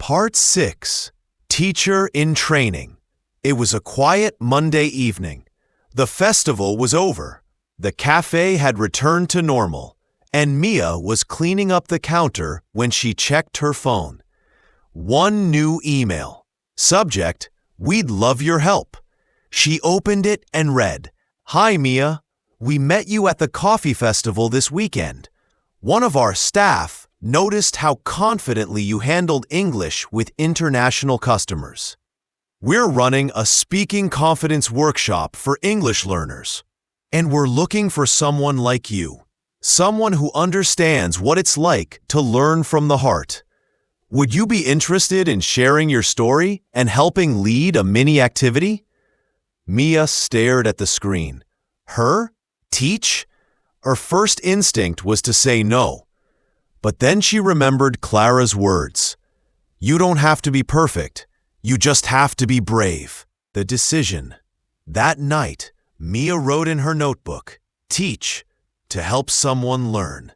Part 6. Teacher in Training. It was a quiet Monday evening. The festival was over. The cafe had returned to normal, and Mia was cleaning up the counter when she checked her phone. One new email. Subject, "We'd love your help." She opened it and read, "Hi Mia, we met you at the coffee festival this weekend. One of our staff noticed how confidently you handled English with international customers. We're running a speaking confidence workshop for English learners, and we're looking for someone like you, someone who understands what it's like to learn from the heart. Would you be interested in sharing your story and helping lead a mini activity?" Mia stared at the screen. Her? Teach? Her first instinct was to say no. But then she remembered Clara's words. "You don't have to be perfect. You just have to be brave." The decision. That night, Mia wrote in her notebook, "Teach, to help someone learn."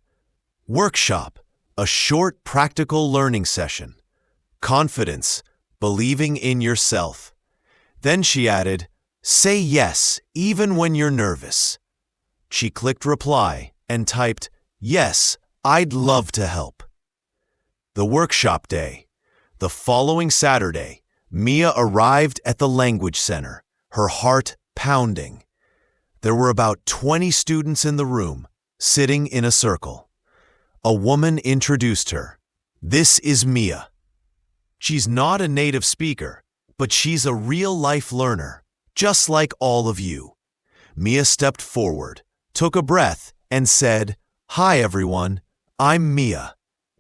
Workshop, a short practical learning session. Confidence, believing in yourself. Then she added, "Say yes, even when you're nervous." She clicked reply and typed, "Yes, I'd love to help." The workshop day. The following Saturday, Mia arrived at the language center, her heart pounding. There were about 20 students in the room, sitting in a circle. A woman introduced her. "This is Mia. She's not a native speaker, but she's a real-life learner, just like all of you." Mia stepped forward, took a breath, and said, "Hi everyone, I'm Mia.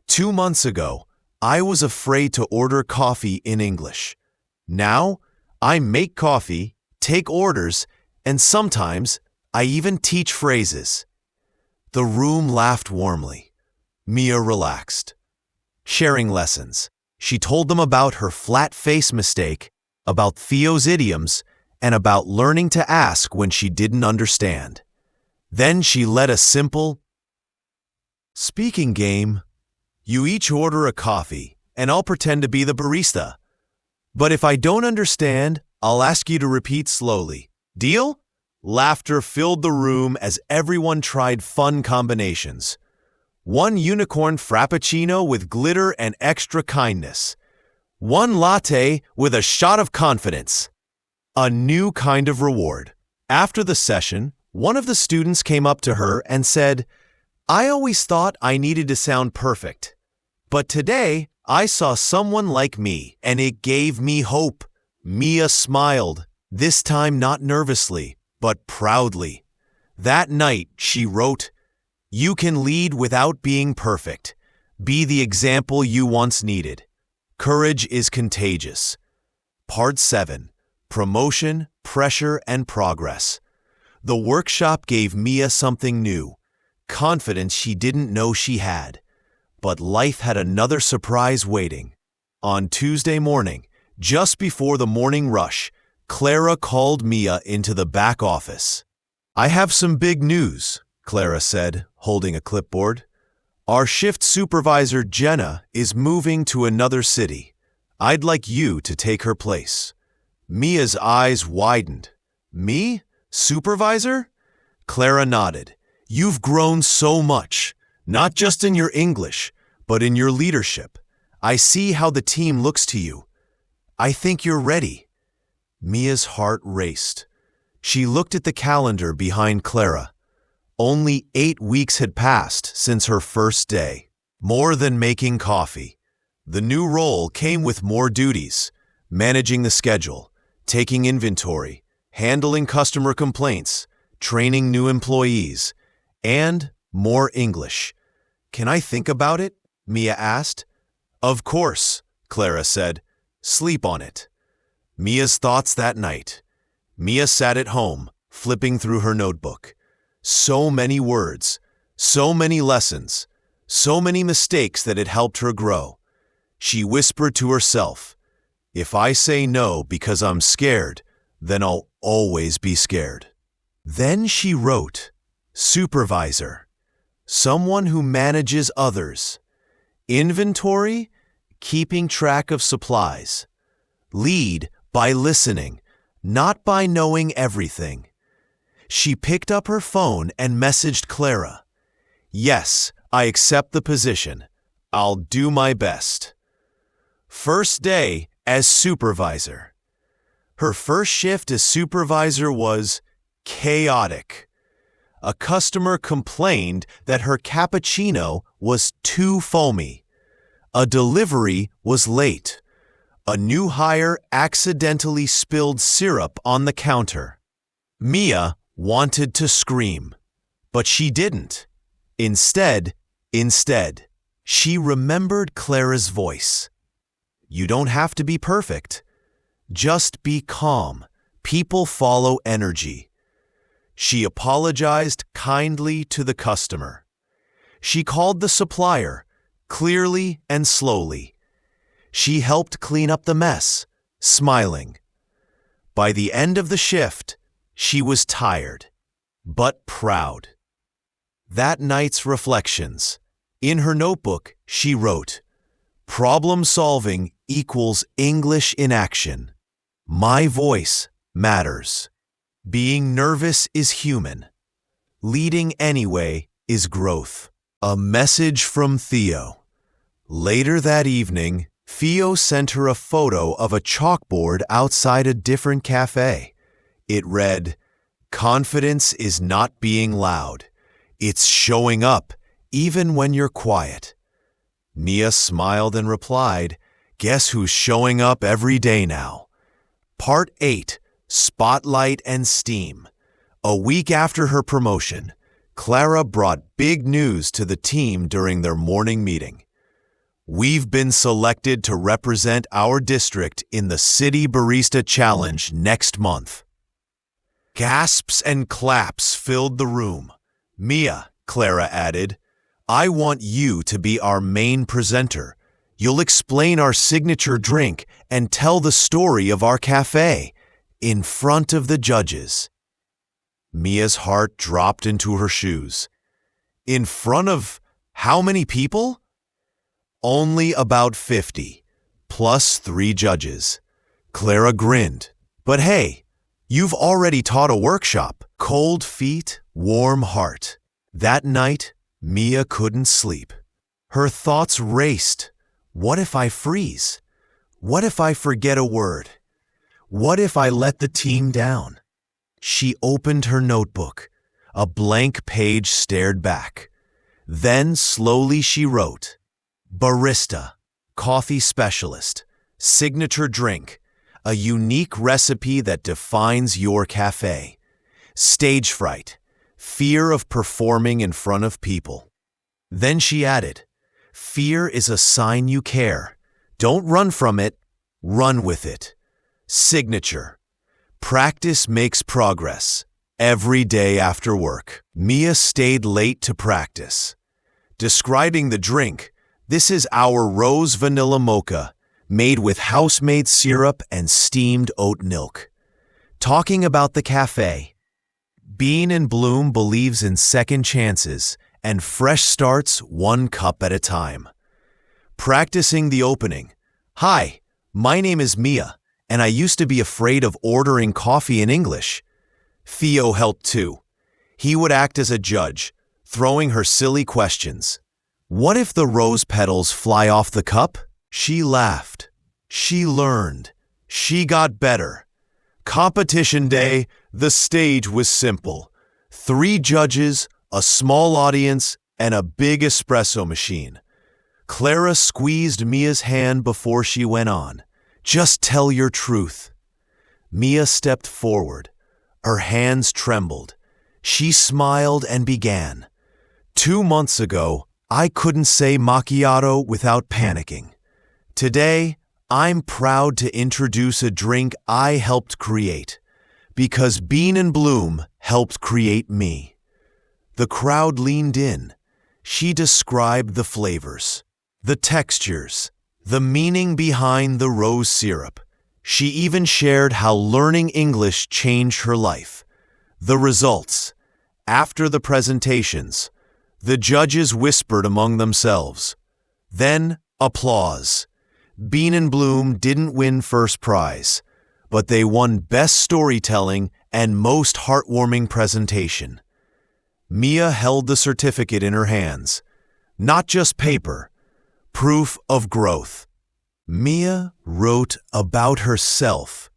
2 months ago, I was afraid to order coffee in English. Now, I make coffee, take orders, and sometimes I even teach phrases." The room laughed warmly. Mia relaxed. Sharing lessons. She told them about her flat face mistake, about Theo's idioms, and about learning to ask when she didn't understand. Then she led a simple speaking game. "You each order a coffee, and I'll pretend to be the barista. But if I don't understand, I'll ask you to repeat slowly. Deal?" Laughter filled the room as everyone tried fun combinations. One unicorn frappuccino with glitter and extra kindness. One latte with a shot of confidence. A new kind of reward. After the session, one of the students came up to her and said, "I always thought I needed to sound perfect. But today, I saw someone like me, and it gave me hope." Mia smiled, this time not nervously, but proudly. That night, she wrote, "You can lead without being perfect. Be the example you once needed. Courage is contagious." Part 7. Promotion, Pressure, and Progress. The workshop gave Mia something new, confidence she didn't know she had. But life had another surprise waiting. On Tuesday morning, just before the morning rush, Clara called Mia into the back office. "I have some big news," Clara said, holding a clipboard. "Our shift supervisor, Jenna, is moving to another city. I'd like you to take her place." Mia's eyes widened. "Me? Supervisor?" Clara nodded. "You've grown so much, not just in your English, but in your leadership. I see how the team looks to you. I think you're ready." Mia's heart raced. She looked at the calendar behind Clara. Only 8 weeks had passed since her first day. More than making coffee. The new role came with more duties, managing the schedule, taking inventory, handling customer complaints, training new employees, and more English. "Can I think about it?" Mia asked. "Of course," Clara said. "Sleep on it." Mia's thoughts that night. Mia sat at home, flipping through her notebook. So many words, so many lessons, so many mistakes that had helped her grow. She whispered to herself, "If I say no because I'm scared, then I'll always be scared." Then she wrote, "Supervisor, someone who manages others. Inventory, keeping track of supplies. Lead by listening, not by knowing everything. She picked up her phone and messaged Clara. Yes, I accept the position. I'll do my best. First day as supervisor. Her first shift as supervisor was chaotic. A customer complained that her cappuccino was too foamy. A delivery was late. A new hire accidentally spilled syrup on the counter. Mia wanted to scream, but she didn't. Instead, she remembered Clara's voice. You don't have to be perfect. Just be calm. People follow energy. She apologized kindly to the customer. She called the supplier, clearly and slowly. She helped clean up the mess, smiling. By the end of the shift, she was tired, but proud. That night's reflections. In her notebook, she wrote, "Problem solving equals English in action. My voice matters. Being nervous is human. Leading anyway is growth." A message from Theo. Later that evening, Theo sent her a photo of a chalkboard outside a different cafe. It read, "Confidence is not being loud. It's showing up, even when you're quiet." Mia smiled and replied, "Guess who's showing up every day now?" Part 8, Spotlight and Steam. A week after her promotion, Clara brought big news to the team during their morning meeting. "We've been selected to represent our district in the City Barista Challenge next month." Gasps and claps filled the room. "Mia," Clara added, "I want you to be our main presenter. You'll explain our signature drink and tell the story of our cafe in front of the judges." Mia's heart dropped into her shoes. In front of how many people? Only about 50, plus 3 judges. Clara grinned. "But hey, you've already taught a workshop." Cold feet, warm heart. That night, Mia couldn't sleep. Her thoughts raced. What if I freeze? What if I forget a word? What if I let the team down? She opened her notebook. A blank page stared back. Then slowly she wrote, "Barista, coffee specialist, signature drink, a unique recipe that defines your cafe. Stage fright, fear of performing in front of people." Then she added, "Fear is a sign you care. Don't run from it, run with it." Signature. Practice makes progress. Every day after work, Mia stayed late to practice. Describing the drink, "This is our rose vanilla mocha, made with house-made syrup and steamed oat milk." Talking about the cafe, "Bean and Bloom believes in second chances and fresh starts one cup at a time." Practicing the opening, "Hi, my name is Mia, and I used to be afraid of ordering coffee in English." Theo helped too. He would act as a judge, throwing her silly questions. "What if the rose petals fly off the cup?" She laughed. She learned. She got better. Competition day, the stage was simple. 3 judges, a small audience, and a big espresso machine. Clara squeezed Mia's hand before she went on. "Just tell your truth." Mia stepped forward. Her hands trembled. She smiled and began. 2 months ago, I couldn't say macchiato without panicking. Today, I'm proud to introduce a drink I helped create, because Bean and Bloom helped create me. The crowd leaned in. She described the flavors, the textures, the meaning behind the rose syrup. She even shared how learning English changed her life. The results. After the presentations, the judges whispered among themselves. Then, applause. Bean and Bloom didn't win first prize, but they won Best Storytelling and Most Heartwarming Presentation. Mia held the certificate in her hands. Not just paper, proof of growth. Mia wrote about herself.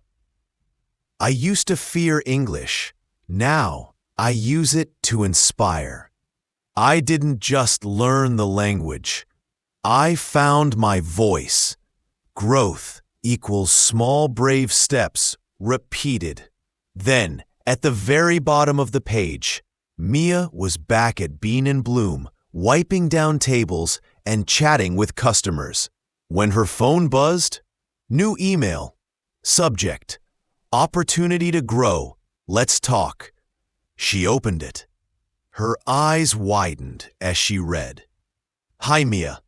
I used to fear English. Now I use it to inspire. I didn't just learn the language. I found my voice. Growth equals small brave steps repeated. Then, at the very bottom of the page, Mia was back at Bean and Bloom, wiping down tables and chatting with customers. When her phone buzzed, new email. Subject: Opportunity to grow. Let's talk. She opened it. Her eyes widened as she read. Hi, Mia.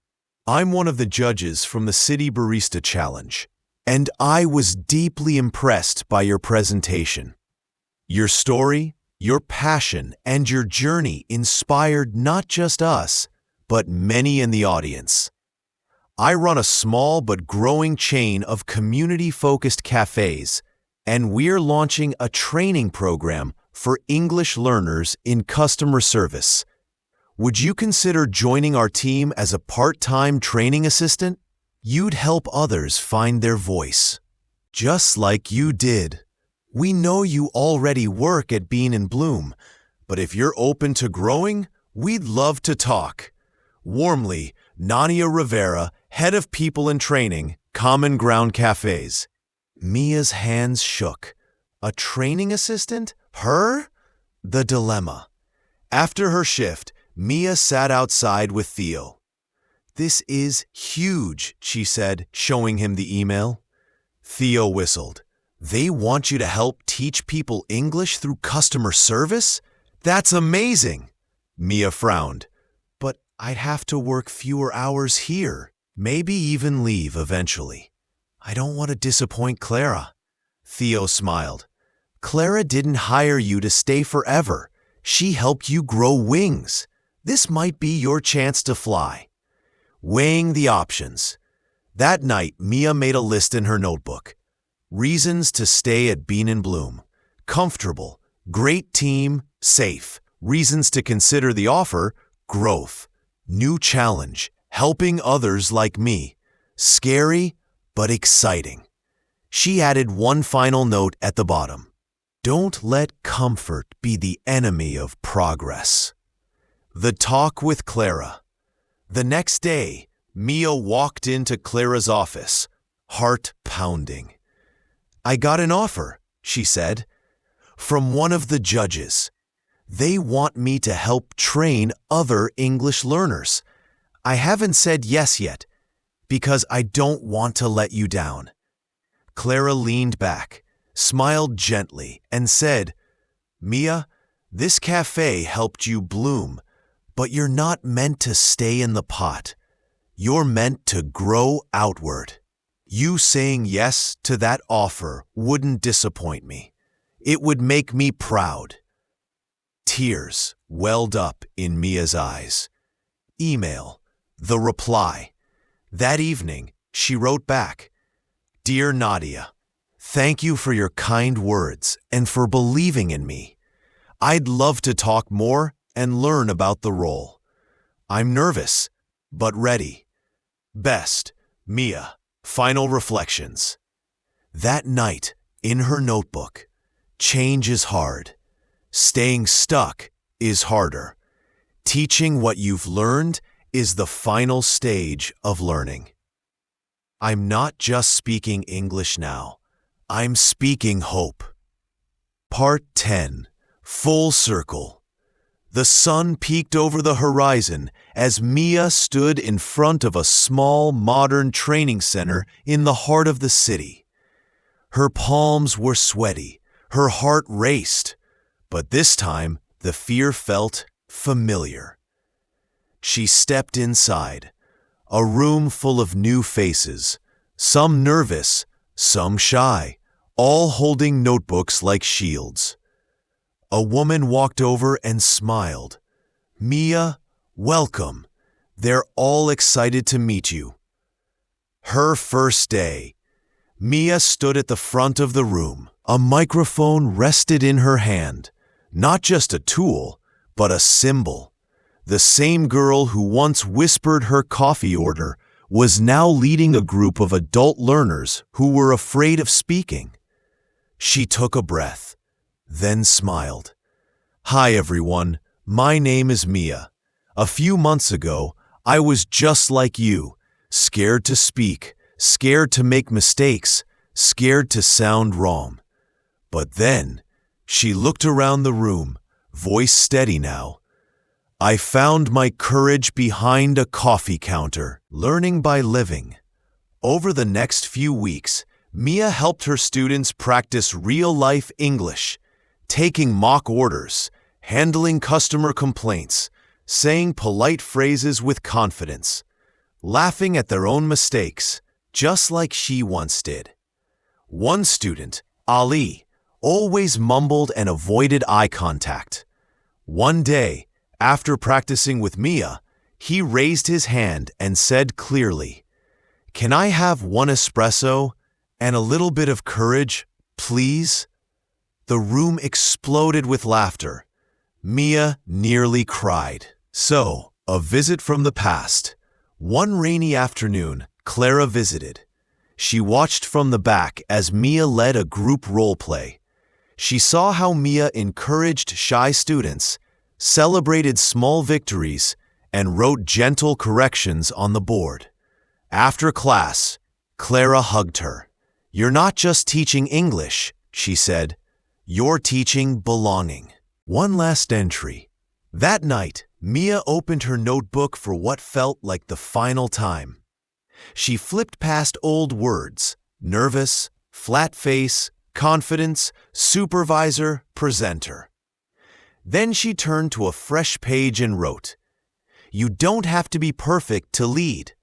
I'm one of the judges from the City Barista Challenge, and I was deeply impressed by your presentation. Your story, your passion, and your journey inspired not just us, but many in the audience. I run a small but growing chain of community-focused cafes, and we're launching a training program for English learners in customer service. Would you consider joining our team as a part-time training assistant? You'd help others find their voice, just like you did. We know you already work at Bean and Bloom, but if you're open to growing, we'd love to talk. Warmly, Nania Rivera, Head of People and Training, Common Ground Cafes. Mia's hands shook. A training assistant? Her? The dilemma. After her shift, Mia sat outside with Theo. This is huge, she said, showing him the email. Theo whistled. They want you to help teach people English through customer service? That's amazing. Mia frowned. But I'd have to work fewer hours here, maybe even leave eventually. I don't want to disappoint Clara. Theo smiled. Clara didn't hire you to stay forever. She helped you grow wings. This might be your chance to fly. Weighing the options. That night, Mia made a list in her notebook. Reasons to stay at Bean and Bloom. Comfortable. Great team. Safe. Reasons to consider the offer. Growth. New challenge. Helping others like me. Scary, but exciting. She added one final note at the bottom. Don't let comfort be the enemy of progress. The talk with Clara. The next day, Mia walked into Clara's office, heart pounding. I got an offer, she said, from one of the judges. They want me to help train other English learners. I haven't said yes yet, because I don't want to let you down. Clara leaned back, smiled gently, and said, Mia, this cafe helped you bloom, but you're not meant to stay in the pot. You're meant to grow outward. You saying yes to that offer wouldn't disappoint me. It would make me proud. Tears welled up in Mia's eyes. Email. The reply. That evening, she wrote back, Dear Nadia, thank you for your kind words and for believing in me. I'd love to talk more and learn about the role. I'm nervous, but ready. Best, Mia. Final reflections. That night, in her notebook, change is hard. Staying stuck is harder. Teaching what you've learned is the final stage of learning. I'm not just speaking English now. I'm speaking hope. Part 10. Full Circle. The sun peeked over the horizon as Mia stood in front of a small modern training center in the heart of the city. Her palms were sweaty, her heart raced, but this time the fear felt familiar. She stepped inside, a room full of new faces, some nervous, some shy, all holding notebooks like shields. A woman walked over and smiled. Mia, welcome. They're all excited to meet you. Her first day. Mia stood at the front of the room. A microphone rested in her hand. Not just a tool, but a symbol. The same girl who once whispered her coffee order was now leading a group of adult learners who were afraid of speaking. She took a breath, then smiled. "Hi everyone, my name is Mia. A few months ago, I was just like you, scared to speak, scared to make mistakes, scared to sound wrong. But then, she looked around the room, voice steady now. I found my courage behind a coffee counter, learning by living." Over the next few weeks, Mia helped her students practice real-life English, taking mock orders, handling customer complaints, saying polite phrases with confidence, laughing at their own mistakes, just like she once did. One student, Ali, always mumbled and avoided eye contact. One day, after practicing with Mia, he raised his hand and said clearly, "Can I have one espresso and a little bit of courage, please?" The room exploded with laughter. Mia nearly cried. So, a visit from the past. One rainy afternoon, Clara visited. She watched from the back as Mia led a group role play. She saw how Mia encouraged shy students, celebrated small victories, and wrote gentle corrections on the board. After class, Clara hugged her. "You're not just teaching English," she said. "You're teaching belonging." One last entry. That night, Mia opened her notebook for what felt like the final time. She flipped past old words: nervous, flat face, confidence, supervisor, presenter. Then she turned to a fresh page and wrote, "You don't have to be perfect to lead.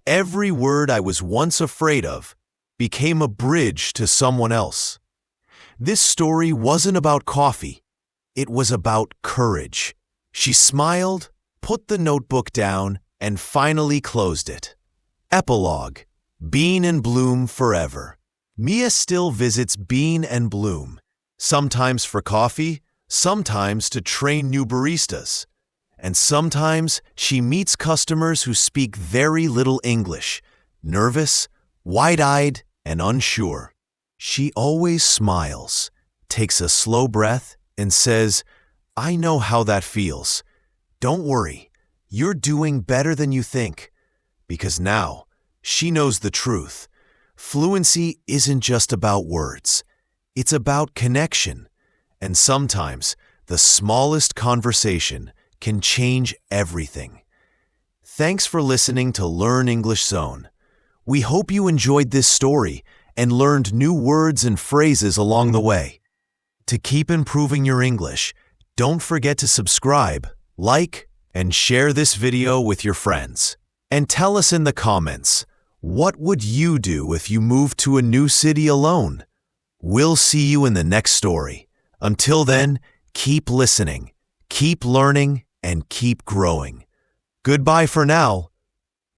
Every word I was once afraid of became a bridge to someone else." This story wasn't about coffee. It was about courage. She smiled, put the notebook down, and finally closed it. Epilogue. Bean and Bloom forever. Mia still visits Bean and Bloom, sometimes for coffee, sometimes to train new baristas, and sometimes she meets customers who speak very little English, nervous, wide-eyed, and unsure. She always smiles, takes a slow breath, and says, "I know how that feels. Don't worry, you're doing better than you think." Because now, she knows the truth. Fluency isn't just about words. It's about connection. And sometimes, the smallest conversation can change everything. Thanks for listening to Learn English Zone. We hope you enjoyed this story and learned new words and phrases along the way. To keep improving your English, don't forget to subscribe, like, and share this video with your friends. And tell us in the comments, what would you do if you moved to a new city alone? We'll see you in the next story. Until then, keep listening, keep learning, and keep growing. Goodbye for now.